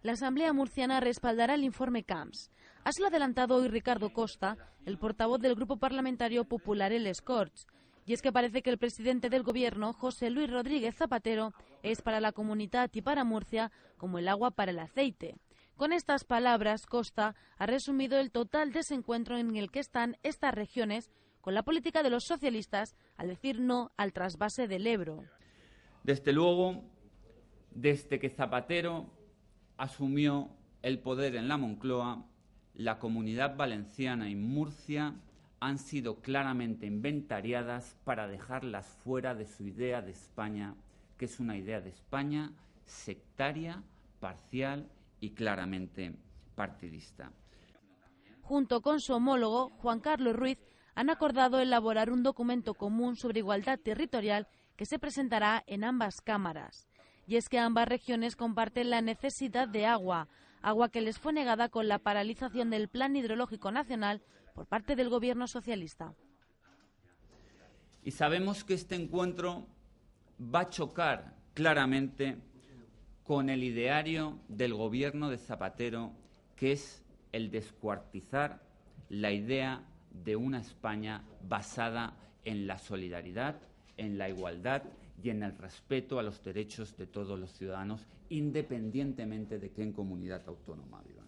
La Asamblea murciana respaldará el informe Camps. Así lo ha adelantado hoy Ricardo Costa, el portavoz del Grupo Parlamentario Popular en les Corts. Y es que parece que el presidente del Gobierno, José Luis Rodríguez Zapatero, es para la comunidad y para Murcia como el agua para el aceite. Con estas palabras, Costa ha resumido el total desencuentro en el que están estas regiones con la política de los socialistas al decir no al trasvase del Ebro. Desde luego, desde que Zapatero asumió el poder en la Moncloa, la Comunidad Valenciana y Murcia han sido claramente inventariadas para dejarlas fuera de su idea de España, que es una idea de España sectaria, parcial y claramente partidista. Junto con su homólogo, Juan Carlos Ruiz, han acordado elaborar un documento común sobre igualdad territorial que se presentará en ambas cámaras. Y es que ambas regiones comparten la necesidad de agua que les fue negada con la paralización del Plan Hidrológico Nacional por parte del Gobierno socialista. Y sabemos que este encuentro va a chocar claramente con el ideario del Gobierno de Zapatero, que es el descuartizar la idea de una España basada en la solidaridad, en la igualdad y en el respeto a los derechos de todos los ciudadanos, independientemente de qué comunidad autónoma vivan.